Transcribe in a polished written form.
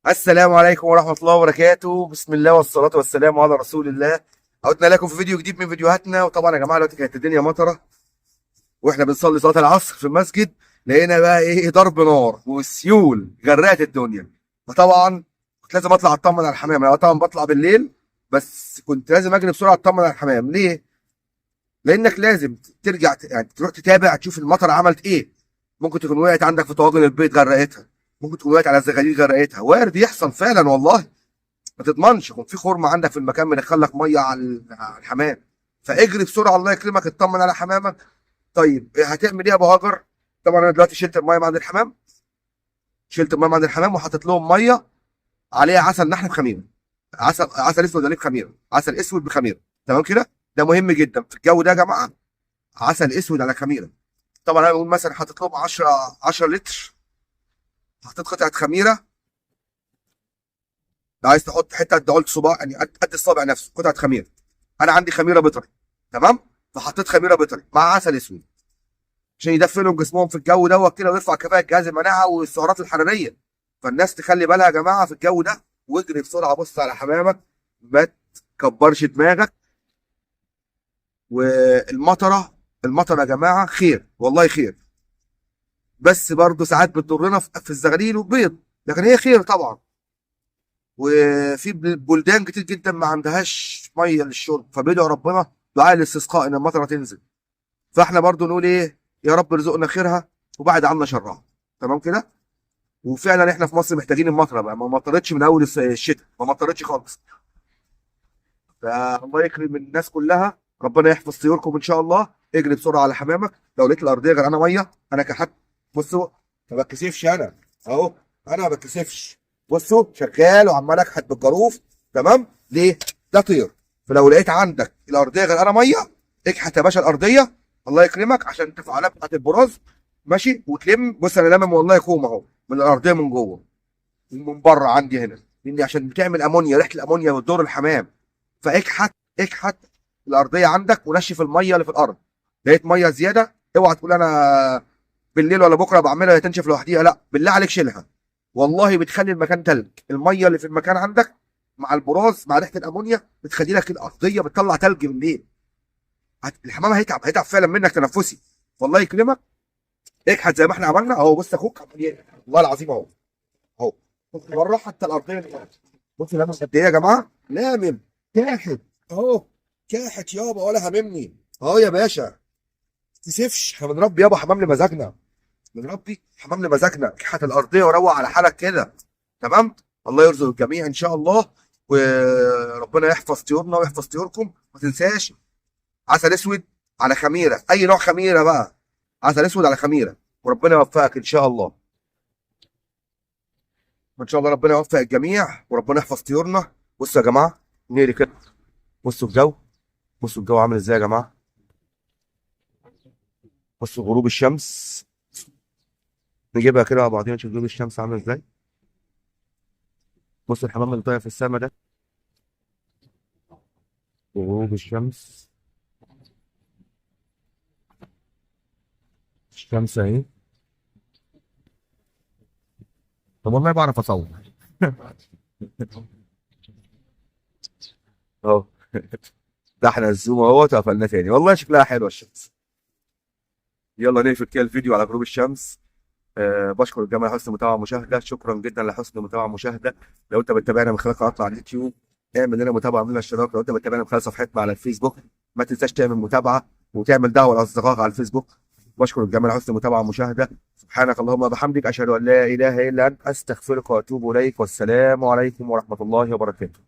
السلام عليكم ورحمة الله وبركاته. بسم الله والصلاة والسلام على رسول الله. عدنا لكم في فيديو جديد من فيديوهاتنا. وطبعا يا جماعة دلوقتي كانت الدنيا مطرة واحنا بنصلي صلاة العصر في المسجد، لقينا بقى ايه، ضرب نار وسيول غرقت الدنيا. فطبعا كنت لازم اطلع اطمن على الحمام. انا طبعا بطلع بالليل، بس كنت لازم اجري بسرعة اطمن على الحمام. ليه؟ لانك لازم ترجع يعني تروح تتابع تشوف المطر عملت ايه. ممكن تكون وقعت عندك في طواجن البيض غرقتها، ممكن تكون وقعت على الزغاليل غرقتها، وارد يحصل فعلا والله. ما تضمنش يكون في خرم عندك في المكان مدخل لك ميه على الحمام. فاجري بسرعه، الله يكرمك، اطمن على حمامك. طيب هتعمل ايه يا ابو هاجر؟ طبعا انا دلوقتي شلت الميه من عند الحمام، شلت الميه من عند الحمام وحطيت لهم ميه عليها عسل نحل بخميره. عسل اسود عليه بخميره، عسل اسود بخميره. تمام كده؟ ده مهم جدا في الجو ده يا جماعه، عسل اسود على خميره. طبعا انا بقول مثلا حطيت لهم 10 لتر، حطيت قطعه خميره. لو عايز تحط حته قد قلت صباع، يعني قد الصابع نفسه قطعه خميره. انا عندي خميره بيطري، تمام، فحطيت خميره بيطري مع عسل اسود عشان يدفنوا جسمهم في الجو دوت كده ويرفع كفاءه جهاز المناعه والسعرات الحراريه. فالناس تخلي بالها يا جماعه في الجو ده، واجري بسرعه بص على حمامك، ما تكبرش دماغك. والمطره، المطره يا جماعه خير والله خير، بس برضه ساعات بتضرنا في الزغاليل والبيض، لكن هي خير طبعا. وفي بلدان كتير جدا ما عندهاش ميه للشرب، فبيدعوا ربنا دعاء الاستسقاء ان المطره تنزل. فاحنا برضو نقول ايه، يا رب ارزقنا خيرها وبعد عنا شرها. تمام كده؟ وفعلا احنا في مصر محتاجين المطره بقى، ما مطرتش من اول الشتاء، ما مطرتش خالص. فالله يكرم الناس كلها، ربنا يحفظ طيوركم ان شاء الله. اجري بسرعه على حمامك، لو لقيت الارضيه غرقانه ميه انا كحد، بصوا، ما بتكسفش انا اهو، انا ما بتكسفش. بصوا شغال وعمال اكحت بالجاروف. تمام؟ ليه؟ ده طير. فلو لقيت عندك الارضيه غرقانه ميه، اكحت يا باشا الارضيه، الله يكرمك، عشان التفاعلات بتاعت البراز ماشي وتلم. بص انا لامم والله كوم اهو من الارضيه من جوه ومن بره عندي هنا، لان عشان بتعمل امونيا، ريحه الامونيا بتضر الحمام. فاكحت الارضيه عندك ونشف الميه اللي في الارض. لقيت ميه زياده، اوعى تقول انا بالليل ولا بكره بعملها هي تنشف لوحديها، لا بالله عليك شيلها. والله بتخلي المكان تلج. الميه اللي في المكان عندك مع البراز مع ريحه الامونيا بتخلي لك الارضيه بتطلع تلج بالليل. الحمام هيتعب فعلا منك تنفسي. والله يكرمك، اكحت زي ما احنا عملنا اهو. بص اخوك عمال والله العظيم اهو، اهو. بص بره حتى الارضيه دي. بص لامم قد ايه يا جماعه، لامم كاحت اهو، كاحت يابا ولا هممني اهو يا باشا. تسيفش، احنا بنربي يابا حمام لمزاجنا، بنربي حمام لمزاجنا. كحت الارضيه وروق على حالك كده. تمام؟ الله يرزق الجميع ان شاء الله، وربنا يحفظ طيورنا ويحفظ طيوركم. ما تنساش عسل اسود على خميره، اي نوع خميره بقى، عسل اسود على خميره، وربنا يوفقك ان شاء الله. وان شاء الله ربنا يوفق الجميع وربنا يحفظ طيورنا. بصوا يا جماعه، نيري كده، بصوا الجو، بصوا الجو عامل ازاي يا جماعه. بصوا غروب الشمس، نجيبها كده مع بعضينا نشوف غروب الشمس عامل ازاي. بصوا الحمام اللي طاير في السما ده، وغروب الشمس، الشمس اهي. طب والله بعرف اصور اهو. ده احنا الزوم اهوت وقفلناه تاني، والله شكلها حلوه الشمس. يلا نقفل كده الفيديو على غروب الشمس. بشكر الجميع على حسن المتابعه والمشاهده، شكرا جدا لحسن المتابعه والمشاهده. لو انت بتتابعنا من خلال قناتنا على اليوتيوب اعمل لنا متابعه واعمل لنا اشتراك. لو انت بتتابعنا من خلال صفحتنا على الفيسبوك ما تنساش تعمل متابعه وتعمل دعوه لاصدقائك على الفيسبوك. بشكر الجميع على حسن المتابعه والمشاهده. سبحانك اللهم وبحمدك اشهد ان لا اله الا انت استغفرك واتوب اليك، والسلام عليكم ورحمه الله وبركاته.